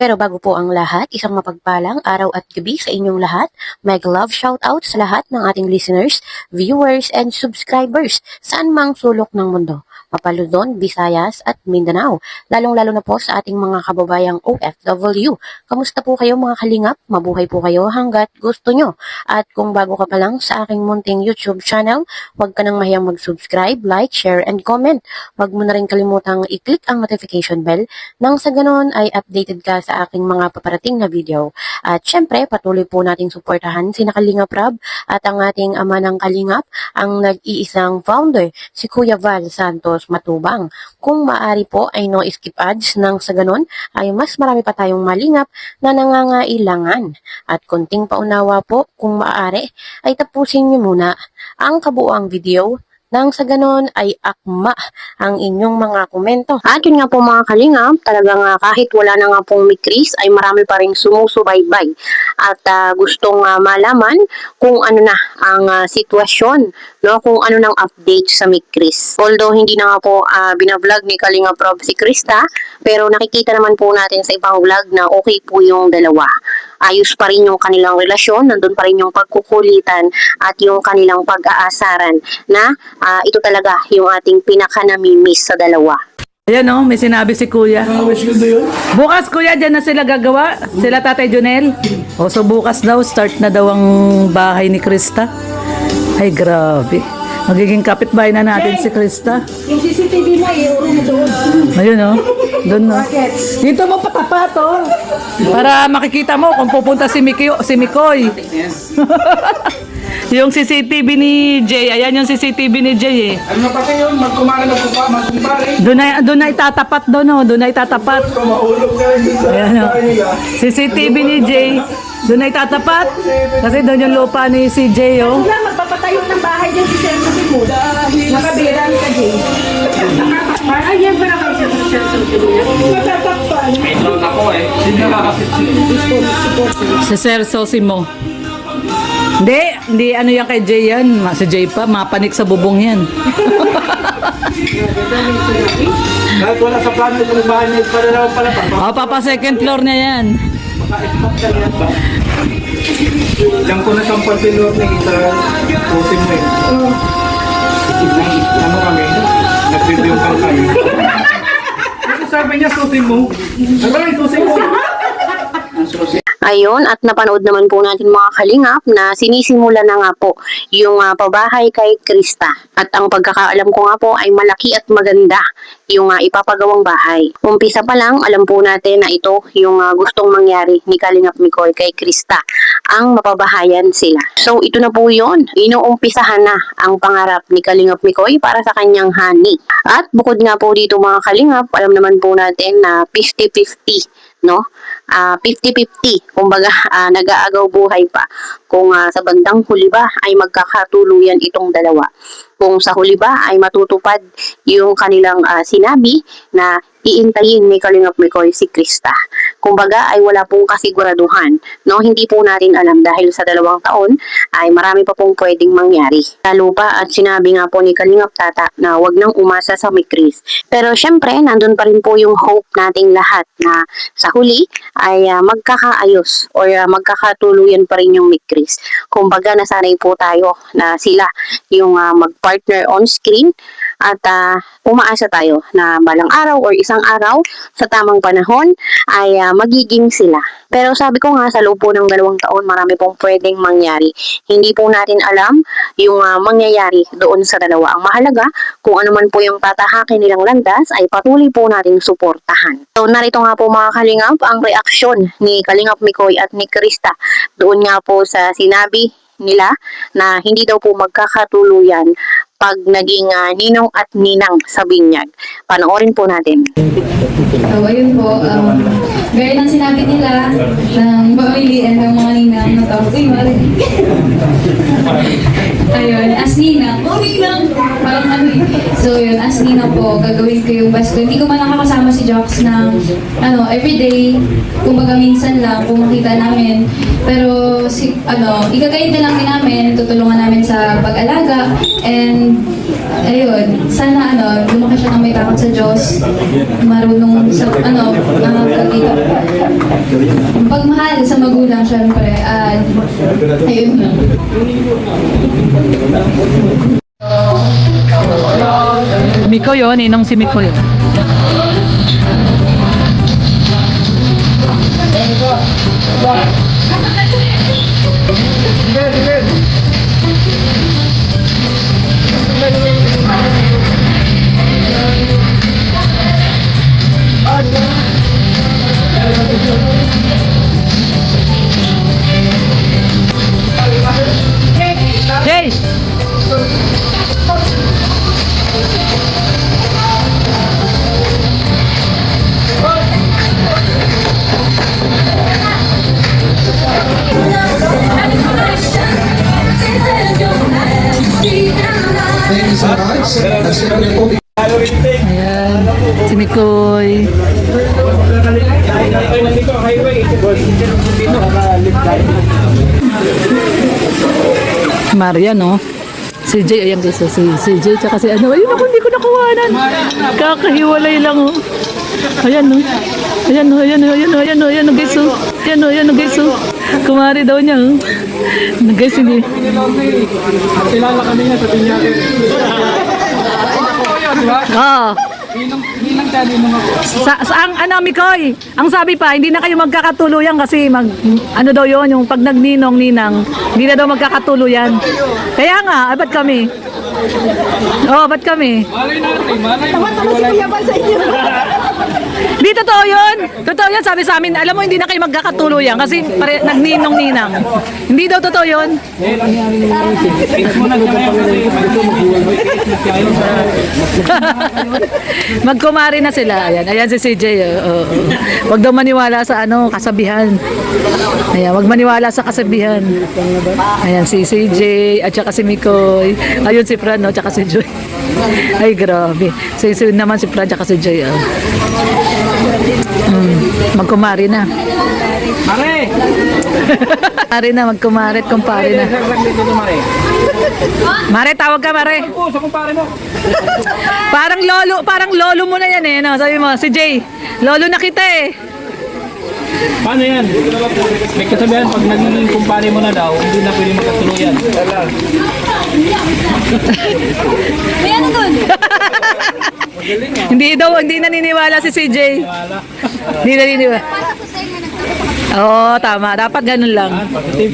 Pero bago po ang lahat, isang mapagpalang araw at gabi sa inyong lahat. Mega love shoutout sa lahat ng ating listeners, viewers, and subscribers saan mang sulok ng mundo. Mapaluzon, Visayas at Mindanao. Lalong-lalo na po sa ating mga kababayang OFW. Kamusta po kayo mga kalingap? Mabuhay po kayo hanggat gusto nyo. At kung bago ka pa lang sa aking munting YouTube channel, huwag ka nang mahiyang mag-subscribe, like, share, and comment. Huwag mo na rin kalimutang i-click ang notification bell nang sa ganon ay updated ka sa aking mga paparating na video. At syempre, patuloy po nating suportahan si Kalingap Rab at ang ating ama ng Kalingap, ang nag-iisang founder, si Kuya Val Santos Matubang. Kung maaari po ay no skip ads nang sa ganon ay mas marami pa tayong malingap na nangangailangan. At konting paunawa po, kung maaari ay tapusin niyo muna ang kabuuang video nang sa ganon ay akma ang inyong mga komento. At yun nga po mga kalingap, talagang kahit wala na nga pong Mikris ay marami pa rin sumusubaybay at gustong malaman kung ano na ang sitwasyon, no? Kung ano nang update sa Mikris. Although hindi na nga po binablog ni Kalingap Rob si Krista, pero nakikita naman po natin sa ibang vlog na okay po yung dalawa. Ayos pa rin yung kanilang relasyon, nandun pa rin yung pagkukulitan at yung kanilang pag-aasaran na ito talaga yung ating pinaka-namimiss sa dalawa. Ayan o, may sinabi si Kuya. Bukas Kuya, dyan na sila gagawa. Sila Tatay Junel. O so bukas daw, start na daw ang bahay ni Krista. Ay grabe. Magiging kapitbahay na natin si Krista. Yung CCTV mo, iuro mo doon. Ayun o. Doon o. Dito mo patapat o. Para makikita mo kung pupunta si Mikoy. Yung CCTV ni Jay. Ayan yung CCTV ni Jay eh. Ano pa kayo? Magkumpare. Doon na itatapat doon o. Doon na itatapat. Mahulog ka rin sa Ayan o. CCTV ni Jay. Doon na itatapat. Kasi doon yung lupa ni si Jay o. Wala, magpapatayo ng bahay dyan si Sir Sumo. Nakabiran ka, Jay. Parang yan ba na kayo sa Sir Sumo? Matatakpan. May drone ako eh. Sino nakakapit Si Sir Sosimo. Hindi ano yan kay Jay yan. Si Jay pa, mapanik sa bubong yan. Kahit wala sa plano itong bahay niya, para naman pala pa. O, papa second floor niya yan. Diyan ko na siyang pagpilor ng isa pusin mo eh. Ano kami? Nag-review ka kami. Ano sabi niya susin mo? Ano ba yung susin mo? Ayun, at napanood naman po natin mga kalingap na sinisimula na nga po yung pabahay kay Krista. At ang pagkakaalam ko nga po ay malaki at maganda yung ipapagawang bahay. Umpisa pa lang, alam po natin na ito yung gustong mangyari ni Kalingap Mikoy kay Krista. Ang mapabahayan sila. So ito na po yun. Inuumpisahan na ang pangarap ni Kalingap Mikoy para sa kanyang honey. At bukod nga po dito mga kalingap, alam naman po natin na 50-50. No? 50-50. Kumbaga, nag-aagaw buhay pa. Kung sa bandang huli ba ay magkakatuluyan itong dalawa. Kung sa huli ba ay matutupad yung kanilang sinabi na iintayin ni Kalingap Mikoy si Krista. Kumbaga ay wala pong kasiguraduhan. No? Hindi po natin alam dahil sa 2 taon ay marami pa pong pwedeng mangyari. Lalo pa at sinabi nga po ni Kalingap Tata na wag nang umasa sa Mikris. Pero syempre, nandun pa rin po yung hope nating lahat na sa huli ay magkakaayos or magkakatuluyan pa rin yung Mikris. Kumbaga nasanay po tayo na sila yung mag-partner on screen at umaasa tayo na balang araw or isang araw sa tamang panahon ay magiging sila. Pero sabi ko nga sa loob po ng 2 taon marami pong pwedeng mangyari. Hindi po natin alam yung mangyayari doon sa dalawa. Ang mahalaga kung ano man po yung tatahakin nilang landas ay patuloy po nating suportahan. So narito nga po mga kalingap ang reaksyon ni Kalingap Mikoy at ni Krista doon nga po sa sinabi nila na hindi daw po magkakatuluyan pag naging ninong at ninang sa binyag. Panoorin po natin. So, ayun po, gaya ng sinabi nila ng pamilian ng mga ninang na tawag, ayun, as ninang, parang ano eh. So, yun, as ninang po, gagawin ko yung best ko. Hindi ko man nakakasama si Jox ng, everyday, kumbaga minsan lang, kung makita namin. Pero, igagayad na lang din namin, tutulungan namin sa pag-alaga, and ayun, sana lumaki siya ng may takot sa Diyos, marunong sa, dito, pagmahal sa magulang, syempre, at, ayun na. Miko yun, inong si Miko yun. Jay! Ayan, si Mikoy. Maria, no? Si Jay, ayan guys, si Jay, tsaka si ano, ayun ako, hindi ko nakuhanan. Kakahiwalay lang, oh. Ayan, no? Ayan, no, ayan, no, ayan, no, ayan, no, ayan, no, guys, oh. Ayan, no, ayan, no, guys, oh. Kumari daw niya, oh. Guys, hindi. Kilala kami niya sa Pinyake. Oo. Ninang siya, ninang ako. Sa ang ano Mikoy, ang sabi pa hindi na kayo magkakatuluyan kasi ano daw yon yung pag nagninong ninang, hindi na daw magkakatuluyan. Kaya nga, ba't kami? Oh, ba't kami? Malay natin, malay mo. Di totoo yun. Totoo yun, sabi sa amin, alam mo hindi na kayo magkakatuluyan kasi nagninong ninang. Hindi daw totoo yun. Fix mo na siya ngayon kasi Magkumari na sila. Ayan, ayan si CJ. Oh. Wag daw maniwala sa kasabihan. Ayan, wag maniwala sa kasabihan. Ayan si CJ at saka si Mikoy. Ayun si Fran, no, tsaka si Joy. Ay, grabe. Sisi naman si Fran tsaka si Joy. Oh. Magkumari na. Mare! Mare na, magkumari at kumpare na. Mare, tawag ka, Mare. Oo, sa kumpare mo. Parang lolo mo na yan eh. No? Sabi mo, si Jay, lolo na kita eh. Paano yan? May kasabihan, pag naging kumpare mo na daw, hindi na pwede magkatuluyan. Hindi naniniwala si CJ. Hindi naniniwala. Oo, tama. Dapat ganun lang. Positive.